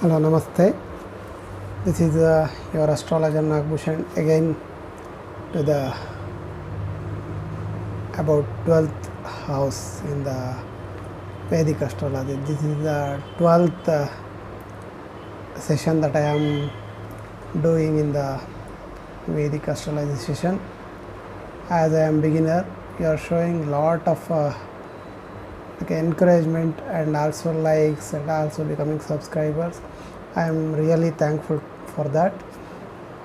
Hello, Namaste. This is your astrologer Nagbhushan again to the about 12th house in the Vedic astrology. This is the 12th session that I am doing in the Vedic astrology session. As I am beginner, you are showing lot of encouragement and also likes and also becoming subscribers. I am really thankful for that.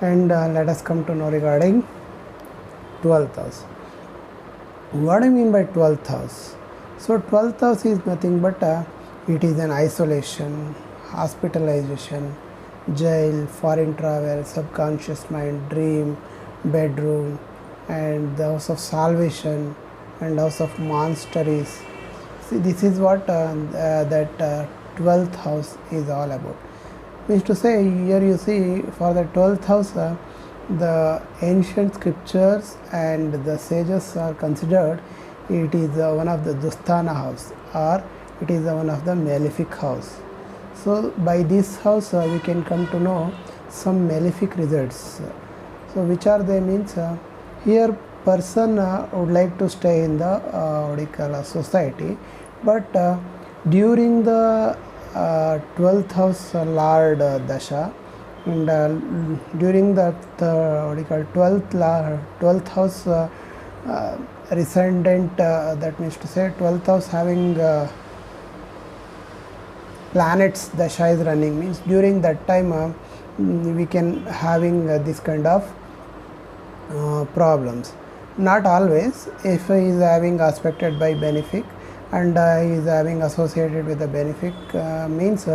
And let us come to know regarding 12th house. What I mean by 12th house? So 12th house is nothing but it is an isolation, hospitalization, jail, foreign travel, subconscious mind, dream, bedroom, and the house of salvation and house of monsters. See, this is what that 12th house is all about. Means to say, here you see for the 12th house, the ancient scriptures and the sages are considered it is one of the Dusthana house, or it is one of the malefic house. So by this house we can come to know some malefic results. So which are they? Means here person would like to stay in the what do you call society, but during the 12th house Lord Dasha, and during that what do you call 12th house rescendant, that means to say 12th house having planets Dasha is running, means during that time we can having this kind of problems. Not always. If he is having aspected by benefic and he is having associated with the benefic, means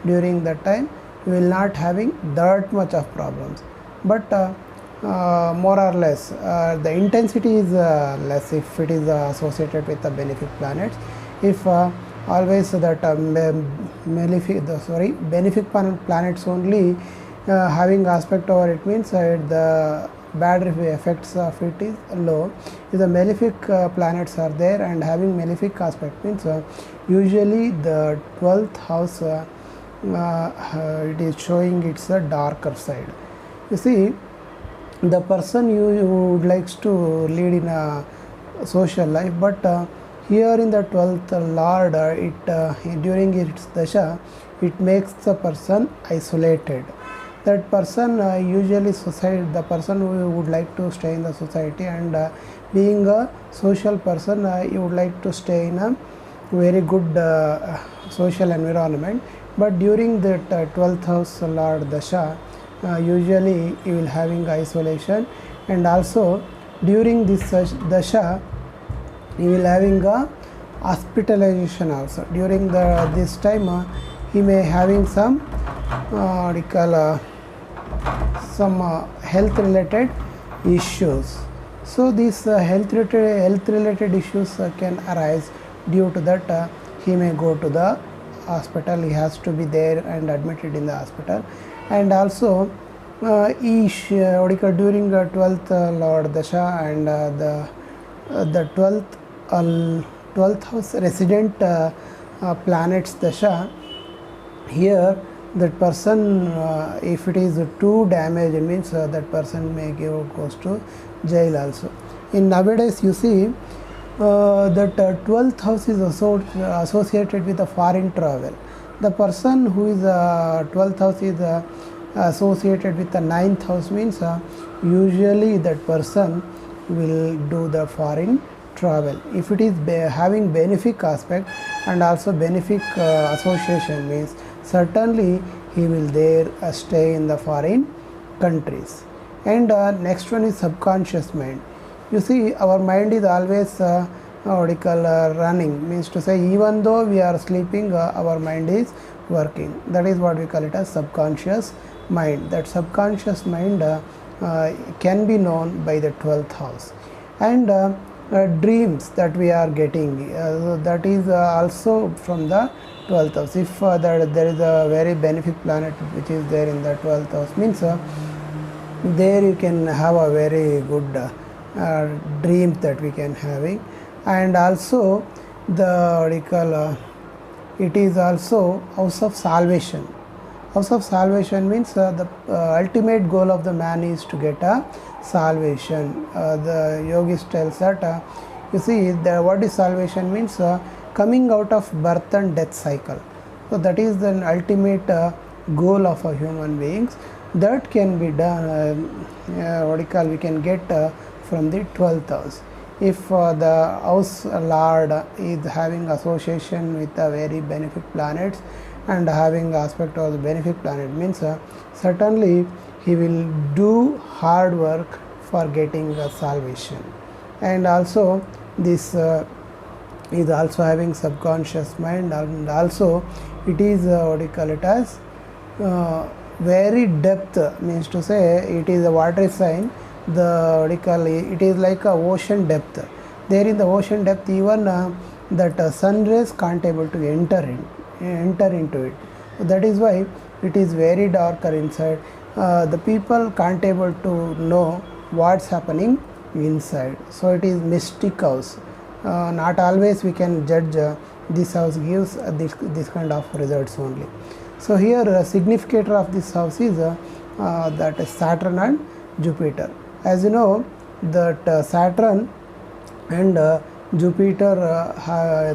during that time you will not having that much of problems, but more or less the intensity is less if it is associated with the benefic planets. If always that benefic planets only having aspect over it, means the bad effects of it is low. If the malefic planets are there and having malefic aspect, means usually the 12th house it is showing its darker side. You see, the person you would likes to lead in a social life, but here in the 12th Lord, it during its dasha, it makes the person isolated. That person usually the person who would like to stay in the society and being a social person, you would like to stay in a very good social environment, but during the 12th house Lord Dasha, usually you will having isolation, and also during this Dasha you will having a hospitalization also. During this time he may having some what you call some health related issues. So these health related issues can arise. Due to that he may go to the hospital. He has to be there and admitted in the hospital. And also what you call during the 12th Lord Dasha and the 12th house resident planets Dasha, here that person if it is too damaged, it means that person may goes to jail also. In nowadays you see that 12th house is associated with a foreign travel. The person who is 12th house is associated with the 9th house, means usually that person will do the foreign travel. If it is having benefic aspect and also benefic association, means certainly he will there stay in the foreign countries. And next one is subconscious mind. You see, our mind is always what you call running, means to say even though we are sleeping our mind is working. That is what we call it as subconscious mind. That subconscious mind can be known by the 12th house. And dreams that we are getting, that is also from the 12th house. If there is a very benefic planet which is there in the 12th house, means there you can have a very good dreams that we can having. And also the what you call it is also house of salvation. House of salvation means the ultimate goal of the man is to get a salvation. The yogis tells that you see what is salvation means coming out of birth and death cycle. So that is the ultimate goal of a human beings. That can be done we can get from the 12th house. If the house lord is having association with the very benefic planets and having aspect of the benefic planet means certainly he will do hard work for getting the salvation. And also this is also having subconscious mind, and also it is as very depth, means to say it is a watery sign. It is like a ocean depth. There in the ocean depth even that sun rays can't able to enter into it. That is why it is very darker inside. The people can't able to know what's happening inside. So it is mystic house. Not always we can judge this house gives this kind of results only. So here significator of this house is that is Saturn and Jupiter. As you know that Saturn and Jupiter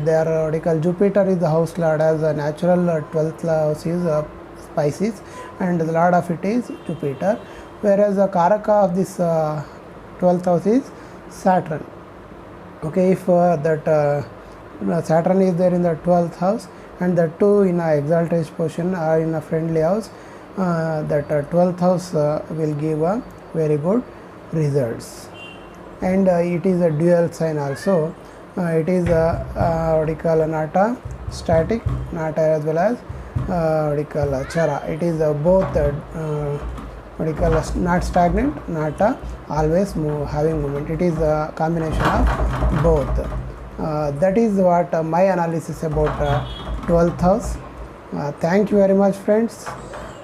they are Jupiter is the house lord, as a natural 12th house is Pisces and the lord of it is Jupiter, whereas the Karaka of this 12th house is Saturn. Okay, if that Saturn is there in the 12th house and the two in a exaltation position or in a friendly house, that 12th house will give a very good results. And it is a dual sign also. It is Nata static, Nata as well as Chara. It is both not stagnant, Nata always having movement. It is a combination of both. That is what my analysis about 12th house. Thank you very much, friends.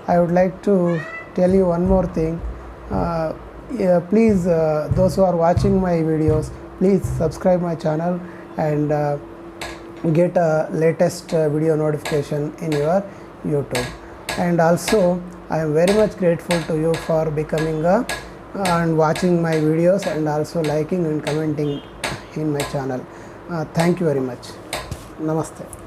I would like to tell you one more thing. Please, those who are watching my videos, please subscribe my channel and get a latest video notification in your YouTube. And also I am very much grateful to you for becoming and watching my videos and also liking and commenting in my channel. Thank you very much. Namaste.